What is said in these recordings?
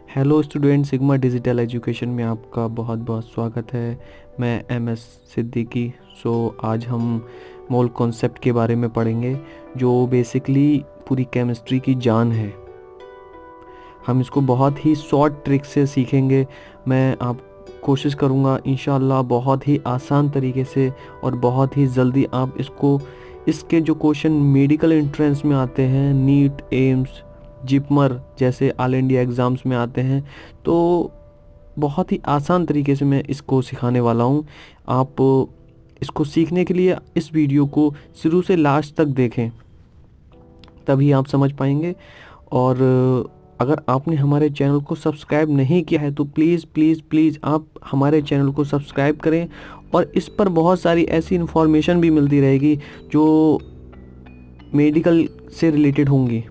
Hello student, sigma digital education में आपका बहुत बहुत स्वागत है। मैं एम एस सिद्दीकी। आज हम मोल कॉन्सेप्ट के बारे में पढ़ेंगे, जो बेसिकली पूरी केमिस्ट्री की जान है। हम इसको बहुत ही शॉर्ट ट्रिक से सीखेंगे। मैं आप कोशिश करूँगा इंशाल्लाह बहुत ही आसान तरीके से और बहुत ही जल्दी आप इसके जो क्वेश्चन मेडिकल एंट्रेंस में आते हैं, नीट, एम्स, जिपमर जैसे ऑल इंडिया एग्ज़ाम्स में आते हैं, तो बहुत ही आसान तरीके से मैं इसको सिखाने वाला हूँ। आप इसको सीखने के लिए इस वीडियो को शुरू से लास्ट तक देखें, तभी आप समझ पाएंगे। और अगर आपने हमारे चैनल को सब्सक्राइब नहीं किया है तो प्लीज़ प्लीज़ प्लीज़ आप हमारे चैनल को सब्सक्राइब करें, और इस पर बहुत सारी ऐसी इन्फॉर्मेशन भी मिलती रहेगी जो मेडिकल से रिलेटेड होंगी।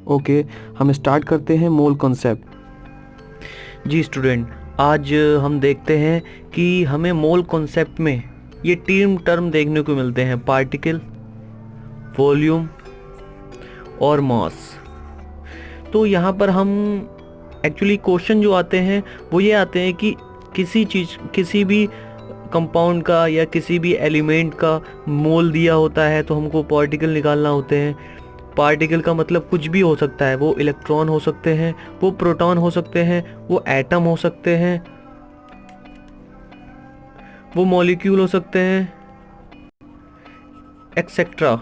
ओके, हम स्टार्ट करते हैं मोल कॉन्सेप्ट। जी स्टूडेंट, आज हम देखते हैं कि हमें मोल कॉन्सेप्ट में ये तीन टर्म देखने को मिलते हैं: पार्टिकल, वॉल्यूम और मास। तो यहाँ पर हम एक्चुअली क्वेश्चन जो आते हैं वो ये आते हैं कि किसी भी कंपाउंड का या किसी भी एलिमेंट का मोल दिया होता है तो हमको पार्टिकल निकालना होते हैं। पार्टिकल का मतलब कुछ भी हो सकता है, वो इलेक्ट्रॉन हो सकते हैं, वो प्रोटॉन हो सकते हैं, वो एटम हो सकते हैं, वो मॉलिक्यूल हो सकते हैं, एक्सेट्रा।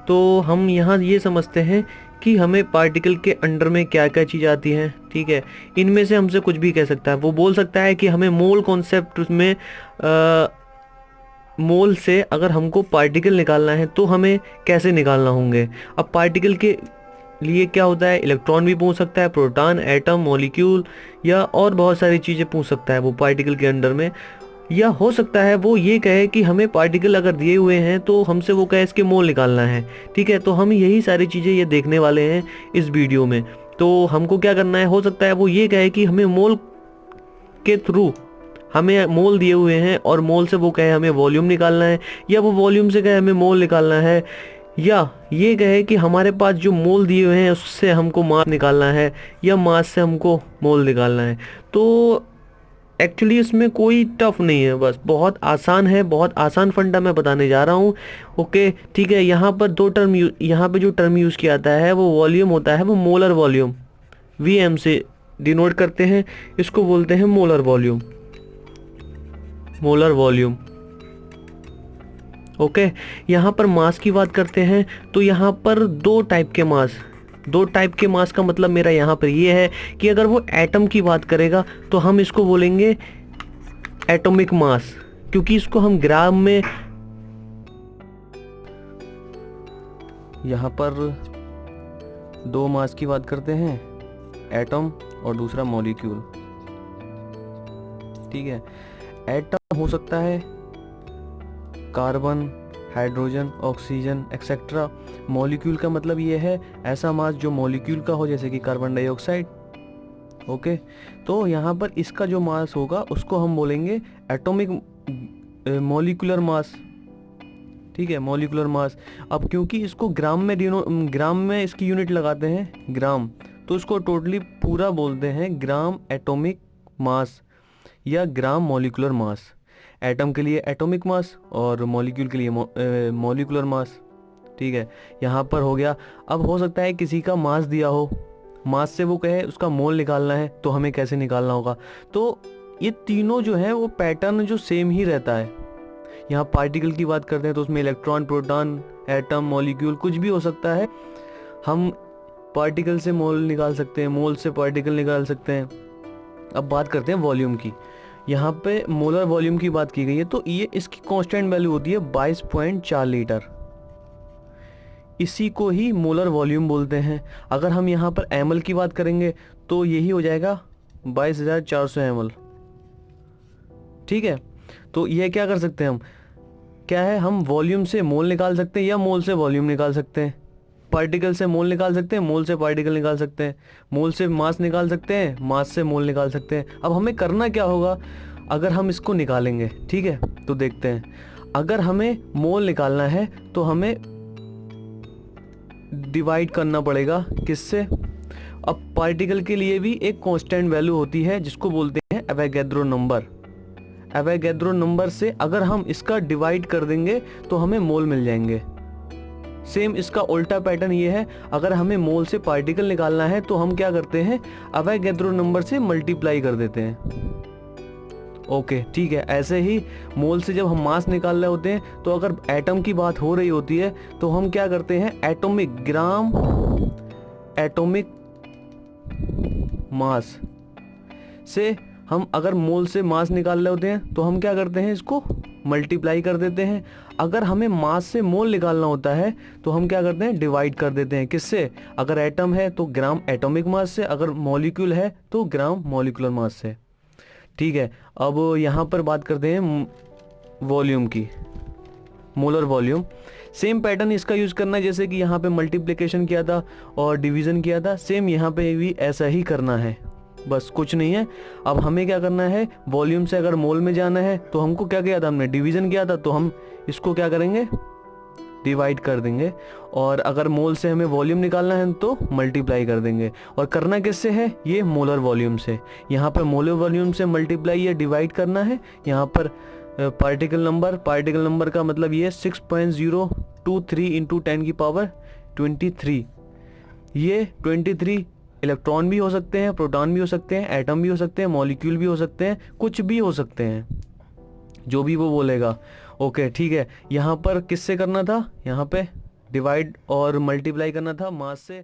तो हम यहाँ ये समझते हैं कि हमें पार्टिकल के अंडर में क्या क्या चीज़ आती हैं। ठीक है, इनमें से हमसे कुछ भी कह सकता है। वो बोल सकता है कि हमें मोल कॉन्सेप्ट में मोल से अगर हमको पार्टिकल निकालना है तो हमें कैसे निकालना होंगे। अब पार्टिकल के लिए क्या होता है, इलेक्ट्रॉन भी पूछ सकता है, प्रोटॉन, एटम, मॉलिक्यूल या और बहुत सारी चीज़ें पूछ सकता है वो पार्टिकल के अंडर में। या हो सकता है वो ये कहे कि हमें पार्टिकल अगर दिए हुए हैं तो हमसे वो कहे इसके मोल निकालना है। ठीक है, तो हम यही सारी चीज़ें ये देखने वाले हैं इस वीडियो में। तो हमको क्या करना है, हो सकता है वो ये कहे कि हमें मोल के थ्रू हमें मोल दिए हुए हैं और मोल से वो कहे हमें वॉल्यूम निकालना है, या वो वॉल्यूम से कहे हमें मोल निकालना है, या ये कहे कि हमारे पास जो मोल दिए हुए हैं उससे हमको मास निकालना है, या मास से हमको मोल निकालना है। तो एक्चुअली इसमें कोई टफ नहीं है, बस बहुत आसान है, बहुत आसान फंडा मैं बताने जा रहा हूँ। ओके, ठीक है। यहाँ पर यहाँ पे जो टर्म यूज़ किया जाता है वो वॉल्यूम होता है, वो मोलर वॉल्यूम, वीएम से डिनोट करते हैं, इसको बोलते हैं molar volume. Molar volume. Okay, यहाँ पर मास की बात करते हैं तो यहाँ पर दो टाइप के मास का मतलब मेरा यहाँ पर ये है कि अगर वो एटम की बात करेगा तो हम इसको बोलेंगे एटॉमिक मास, क्योंकि इसको हम ग्राम में, यहाँ पर दो मास की बात करते हैं, एटम और दूसरा मॉलिक्यूल। ठीक है, एटम हो सकता है carbon, hydrogen, oxygen etcetera. Molecule का मतलब ये है ऐसा मास जो मॉलिक्यूल का हो, जैसे कि कार्बन डाइऑक्साइड। ओके, तो यहाँ पर इसका जो मास होगा उसको हम बोलेंगे एटॉमिक मॉलिक्यूलर मास। ठीक है, मॉलिक्यूलर मास। अब क्योंकि इसको ग्राम में इसकी यूनिट लगाते हैं ग्राम, तो इसको टोटली पूरा बोलते हैं ग्राम एटॉमिक मास या ग्राम मॉलिक्यूलर मास। एटम के लिए एटॉमिक मास और मॉलिक्यूल के लिए मॉलिक्यूलर मास। ठीक है, यहाँ पर हो गया। अब हो सकता है किसी का मास दिया हो, मास से वो कहे उसका मोल निकालना है, तो हमें कैसे निकालना होगा। तो ये तीनों जो है वो पैटर्न जो सेम ही रहता है। यहाँ पार्टिकल की बात करते हैं तो उसमें इलेक्ट्रॉन, प्रोटॉन, एटम, मॉलिक्यूल कुछ भी हो सकता है। हम पार्टिकल से मोल निकाल सकते हैं, मोल से पार्टिकल निकाल सकते हैं। अब बात करते हैं वॉल्यूम की। यहाँ पे मोलर वॉल्यूम की बात की गई है, तो ये इसकी कांस्टेंट वैल्यू होती है 22.4 लीटर। इसी को ही मोलर वॉल्यूम बोलते हैं। अगर हम यहाँ पर एमएल की बात करेंगे तो यही हो जाएगा 22,400 एमएल। ठीक है, तो यह क्या कर सकते हैं हम, क्या है, हम वॉल्यूम से मोल निकाल सकते हैं या मोल से वॉल्यूम निकाल सकते हैं। पार्टिकल से मोल निकाल सकते हैं, मोल से पार्टिकल निकाल सकते हैं, मोल से मास निकाल सकते हैं, मास से मोल निकाल सकते हैं। अब हमें करना क्या होगा अगर हम इसको निकालेंगे। ठीक है, तो देखते हैं। अगर हमें मोल निकालना है तो हमें डिवाइड करना पड़ेगा, किससे, अब पार्टिकल के लिए भी एक कांस्टेंट वैल्यू होती है जिसको बोलते हैं एवोगैड्रो नंबर। एवोगैड्रो नंबर से अगर हम इसका डिवाइड कर देंगे तो हमें मोल मिल जाएंगे। सेम इसका उल्टा पैटर्न ये है, अगर हमें मोल से पार्टिकल निकालना है तो हम क्या करते हैं, एवोगैड्रो नंबर से मल्टीप्लाई कर देते हैं। ओके ठीक है, ऐसे ही मोल से जब हम मास निकाल रहे होते हैं तो अगर एटम की बात हो रही होती है तो हम क्या करते हैं, एटॉमिक ग्राम एटॉमिक मास से हम अगर मोल से मास निकाल रहे होते हैं तो हम क्या करते हैं, इसको मल्टीप्लाई कर देते हैं। अगर हमें मास से मोल निकालना होता है तो हम क्या करते हैं, डिवाइड कर देते हैं। किससे, अगर एटम है तो ग्राम एटॉमिक मास से, अगर मॉलिक्यूल है तो ग्राम मॉलिक्यूलर मास से। ठीक है, अब यहाँ पर बात करते हैं वॉल्यूम की, मोलर वॉल्यूम। सेम पैटर्न इसका यूज़ करना है, जैसे कि यहाँ पे मल्टीप्लिकेशन किया था और डिवीज़न किया था, सेम यहाँ पे भी ऐसा ही करना है, बस कुछ नहीं है। अब हमें क्या करना है, वॉल्यूम से अगर मोल में जाना है तो हमको क्या किया था, हमने डिवीज़न किया था, तो हम इसको क्या करेंगे, डिवाइड कर देंगे। और अगर मोल से हमें वॉल्यूम निकालना है तो मल्टीप्लाई कर देंगे। और करना किससे है, ये मोलर वॉल्यूम से। यहाँ पर मोलर वॉल्यूम से मल्टीप्लाई या डिवाइड करना है। यहाँ पर पार्टिकल नंबर का मतलब ये 6.023 इंटू 10 की पावर 23। ये 23 इलेक्ट्रॉन भी हो सकते हैं, प्रोटॉन भी हो सकते हैं, एटम भी हो सकते हैं, मॉलिक्यूल भी हो सकते हैं, कुछ भी हो सकते हैं, जो भी वो बोलेगा। ओके ठीक है, यहाँ पर किससे करना था, यहाँ पे डिवाइड और मल्टीप्लाई करना था मास से।